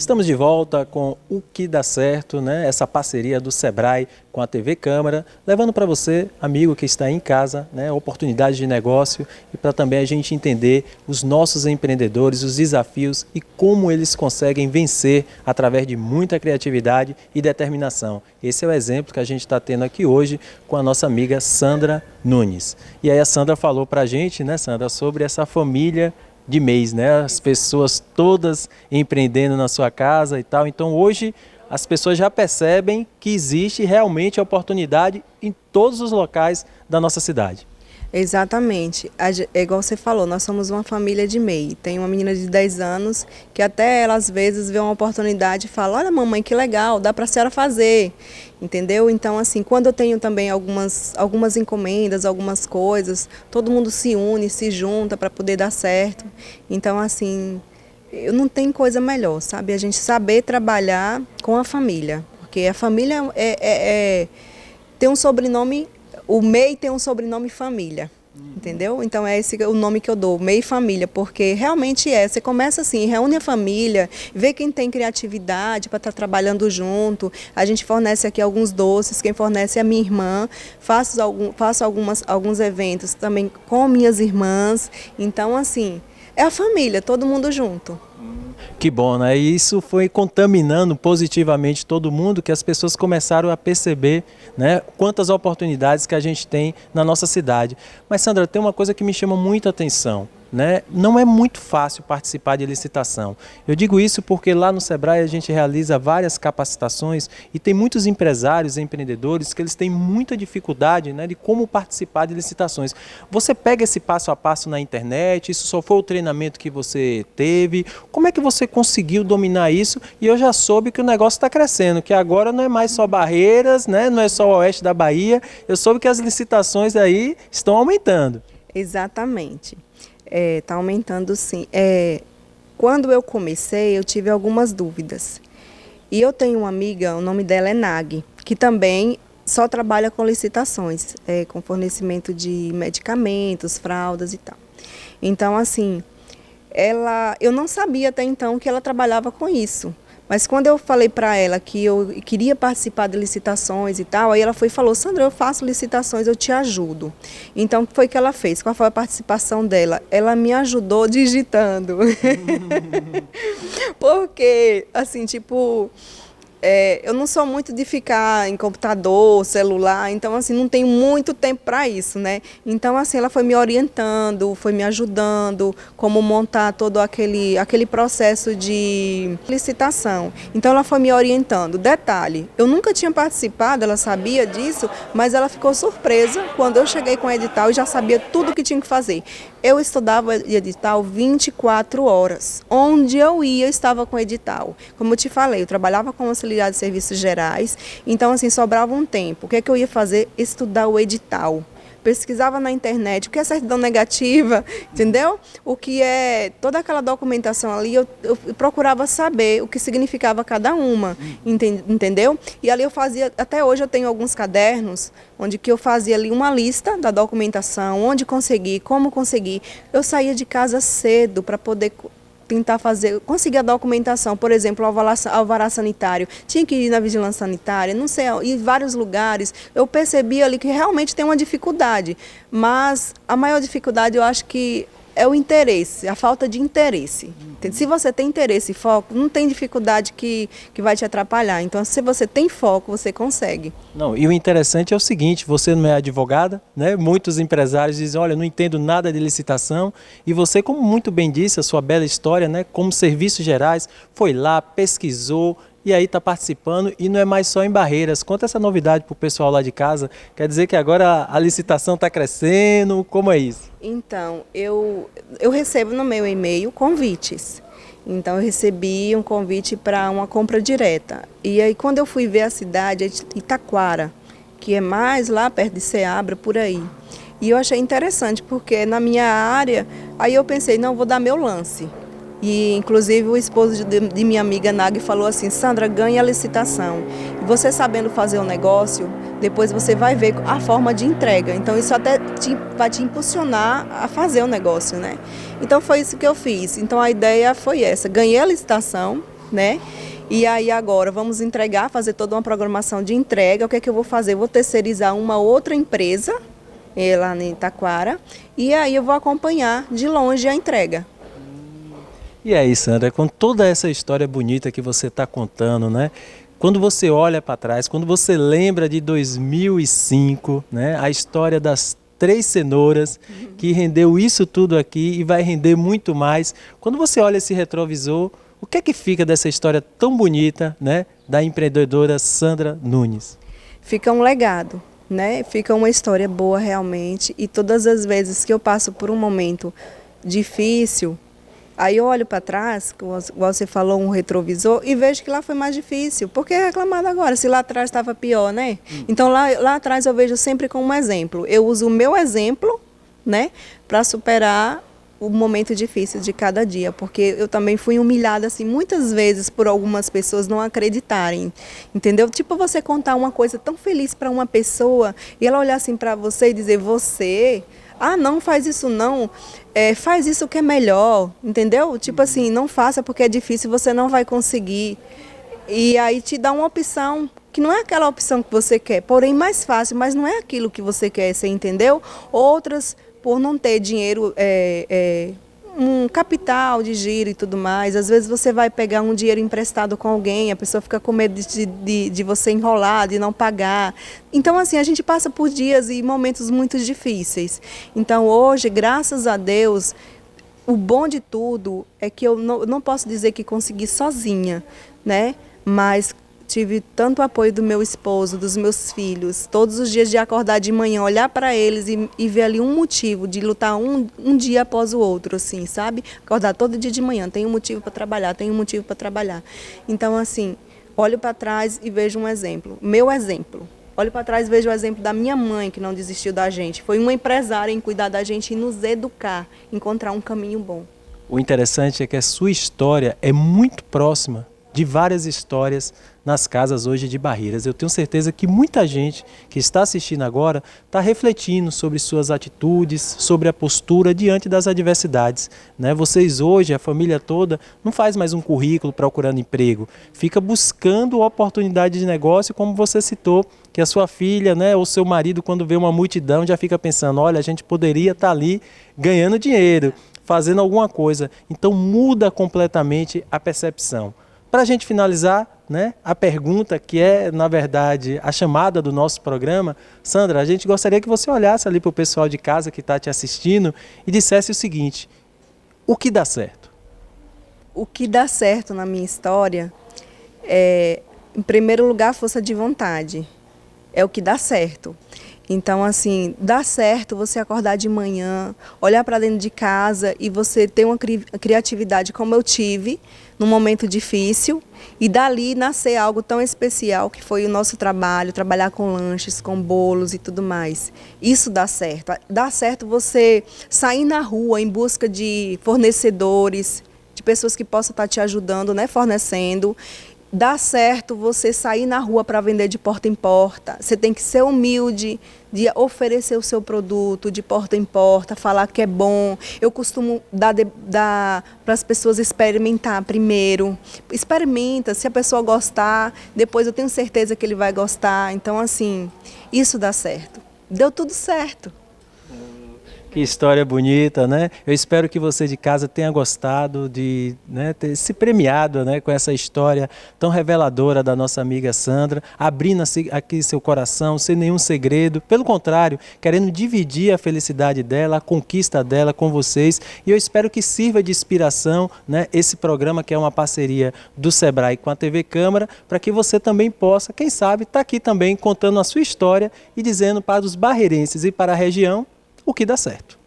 Estamos de volta com o que dá certo, né? Essa parceria do Sebrae com a TV Câmara, levando para você, amigo que está em casa, né, oportunidades de negócio e para também a gente entender os nossos empreendedores, os desafios e como eles conseguem vencer através de muita criatividade e determinação. Esse é o exemplo que a gente está tendo aqui hoje com a nossa amiga Sandra Nunes. E aí a Sandra falou para a gente, né, Sandra, sobre essa família de mês, né? As pessoas todas empreendendo na sua casa e tal. Então hoje as pessoas já percebem que existe realmente oportunidade em todos os locais da nossa cidade. Exatamente. É igual você falou, nós somos uma família de MEI. Tem uma menina de 10 anos que até ela às vezes vê uma oportunidade e fala: olha, mamãe, que legal, dá para a senhora fazer. Entendeu? Então, assim, quando eu tenho também algumas encomendas, algumas coisas, todo mundo se une, se junta para poder dar certo. Então, assim, eu não tenho coisa melhor, sabe? A gente saber trabalhar com a família. Porque a família tem um sobrenome. O MEI tem um sobrenome família, entendeu? Então é esse o nome que eu dou, MEI Família, porque realmente você começa assim, reúne a família, vê quem tem criatividade para estar trabalhando junto. A gente fornece aqui alguns doces, quem fornece é a minha irmã, faço alguns eventos também com minhas irmãs. Então assim, é a família, todo mundo junto. Que bom, né? E isso foi contaminando positivamente todo mundo, que as pessoas começaram a perceber, né, quantas oportunidades que a gente tem na nossa cidade. Mas, Sandra, tem uma coisa que me chama muita atenção, né? Não é muito fácil participar de licitação. Eu digo isso porque lá no Sebrae a gente realiza várias capacitações e tem muitos empresários e empreendedores que eles têm muita dificuldade, né, de como participar de licitações. Você pega esse passo a passo na internet, isso só foi o treinamento que você teve? Como é que você conseguiu dominar isso? E eu já soube que o negócio está crescendo, que agora não é mais só Barreiras, né, não é só o oeste da Bahia, eu soube que as licitações aí estão aumentando. Exatamente. Está aumentando sim. Quando eu comecei, eu tive algumas dúvidas. E eu tenho uma amiga, o nome dela é Nag, que também só trabalha com licitações, com fornecimento de medicamentos, fraldas e tal. Então, assim, eu não sabia até então que ela trabalhava com isso. Mas quando eu falei para ela que eu queria participar de licitações e tal, aí ela foi e falou: Sandra, eu faço licitações, eu te ajudo. Então, o que foi que ela fez? Qual foi a participação dela? Ela me ajudou digitando. Porque, assim, tipo, eu não sou muito de ficar em computador, celular, então, assim, não tenho muito tempo para isso, né? Então, assim, ela foi me orientando, foi me ajudando, como montar todo aquele processo de licitação. Então, ela foi me orientando. Detalhe, eu nunca tinha participado, ela sabia disso, mas ela ficou surpresa quando eu cheguei com o edital e já sabia tudo o que tinha que fazer. Eu estudava edital 24 horas. Onde eu ia, eu estava com edital. Como eu te falei, eu trabalhava com auxiliar de serviços gerais, então assim, sobrava um tempo. O que é que eu ia fazer? Estudar o edital. Pesquisava na internet o que é certidão negativa, entendeu? O que é toda aquela documentação ali, eu procurava saber o que significava cada uma, entendeu? E ali eu fazia, até hoje eu tenho alguns cadernos, onde que eu fazia ali uma lista da documentação, onde conseguir, como conseguir. Eu saía de casa cedo para poder tentar conseguir a documentação, por exemplo, alvará sanitário, tinha que ir na vigilância sanitária, não sei, em vários lugares, eu percebi ali que realmente tem uma dificuldade, mas a maior dificuldade eu acho que é o interesse, a falta de interesse. Se você tem interesse e foco, não tem dificuldade que vai te atrapalhar. Então, se você tem foco, você consegue. Não, e o interessante é o seguinte, você não é advogada, né? Muitos empresários dizem: olha, não entendo nada de licitação. E você, como muito bem disse, a sua bela história, né? Como serviços gerais, foi lá, pesquisou, e aí está participando, e não é mais só em Barreiras. Conta essa novidade para o pessoal lá de casa. Quer dizer que agora a licitação está crescendo, como é isso? Então, eu recebo no meu e-mail convites. Então, eu recebi um convite para uma compra direta. E aí, quando eu fui ver a cidade, é Itaquara, que é mais lá perto de Ceabra, por aí. E eu achei interessante, porque na minha área, aí eu pensei, não, vou dar meu lance. E, inclusive, o esposo de minha amiga Nag falou assim: Sandra, ganha a licitação. E você sabendo fazer o negócio, depois você vai ver a forma de entrega. Então, isso até vai te impulsionar a fazer o negócio, né? Então, foi isso que eu fiz. Então, a ideia foi essa. Ganhei a licitação, né? E aí agora vamos entregar, fazer toda uma programação de entrega. O que é que eu vou fazer? Eu vou terceirizar uma outra empresa, lá em Taquara, e aí eu vou acompanhar de longe a entrega. E aí, Sandra, com toda essa história bonita que você está contando, né? Quando você olha para trás, quando você lembra de 2005, né? A história das 3 cenouras, que rendeu isso tudo aqui e vai render muito mais. Quando você olha esse retrovisor, o que é que fica dessa história tão bonita, né? Da empreendedora Sandra Nunes? Fica um legado, né? Fica uma história boa realmente. E todas as vezes que eu passo por um momento difícil, aí eu olho para trás, como você falou, um retrovisor, e vejo que lá foi mais difícil. Por que reclamar agora, se lá atrás estava pior, né? Então lá atrás eu vejo sempre como um exemplo. Eu uso o meu exemplo, né, para superar o momento difícil de cada dia, porque eu também fui humilhada assim muitas vezes por algumas pessoas não acreditarem, entendeu? Tipo você contar uma coisa tão feliz para uma pessoa e ela olhar assim para você e dizer: você, ah, não faz isso não, faz isso que é melhor, entendeu? Tipo assim, não faça porque é difícil, você não vai conseguir. E aí te dá uma opção que não é aquela opção que você quer, porém mais fácil, mas não é aquilo que você quer, você entendeu? Outras, por não ter dinheiro, um capital de giro e tudo mais, às vezes você vai pegar um dinheiro emprestado com alguém, a pessoa fica com medo de você enrolar, de não pagar. Então, assim, a gente passa por dias e momentos muito difíceis. Então, hoje, graças a Deus, o bom de tudo é que eu não posso dizer que consegui sozinha, né? Mas tive tanto apoio do meu esposo, dos meus filhos, todos os dias de acordar de manhã, olhar para eles e ver ali um motivo de lutar um dia após o outro, assim, sabe? Acordar todo dia de manhã, tem um motivo para trabalhar, tem um motivo para trabalhar. Então, assim, olho para trás e vejo um exemplo, meu exemplo. Olho para trás e vejo o exemplo da minha mãe, que não desistiu da gente. Foi uma empresária em cuidar da gente e nos educar, encontrar um caminho bom. O interessante é que a sua história é muito próxima de várias histórias nas casas hoje de Barreiras. Eu tenho certeza que muita gente que está assistindo agora está refletindo sobre suas atitudes, sobre a postura diante das adversidades, né? Vocês hoje, a família toda, não faz mais um currículo procurando emprego, fica buscando oportunidade de negócio, como você citou, que a sua filha, né, ou seu marido, quando vê uma multidão, já fica pensando: olha, a gente poderia estar ali ganhando dinheiro, fazendo alguma coisa. Então muda completamente a percepção. Para a gente finalizar, né, a pergunta que é, na verdade, a chamada do nosso programa, Sandra, a gente gostaria que você olhasse ali para o pessoal de casa que está te assistindo e dissesse o seguinte: o que dá certo? O que dá certo na minha história é, em primeiro lugar, a força de vontade. É o que dá certo. Então, assim, dá certo você acordar de manhã, olhar para dentro de casa e você ter uma criatividade como eu tive num momento difícil e dali nascer algo tão especial que foi o nosso trabalho, trabalhar com lanches, com bolos e tudo mais. Isso dá certo. Dá certo você sair na rua em busca de fornecedores, de pessoas que possam estar te ajudando, né, fornecendo. Dá certo você sair na rua para vender de porta em porta. Você tem que ser humilde de oferecer o seu produto de porta em porta, falar que é bom. Eu costumo dar para as pessoas experimentar primeiro. Experimenta, se a pessoa gostar, depois eu tenho certeza que ele vai gostar. Então, assim, isso dá certo. Deu tudo certo. Que história bonita, né? Eu espero que você de casa tenha gostado de, né, ter se premiado, né, com essa história tão reveladora da nossa amiga Sandra, abrindo aqui seu coração, sem nenhum segredo, pelo contrário, querendo dividir a felicidade dela, a conquista dela com vocês. E eu espero que sirva de inspiração, né, esse programa que é uma parceria do Sebrae com a TV Câmara, para que você também possa, quem sabe, estar aqui também contando a sua história e dizendo para os barreirenses e para a região o que dá certo.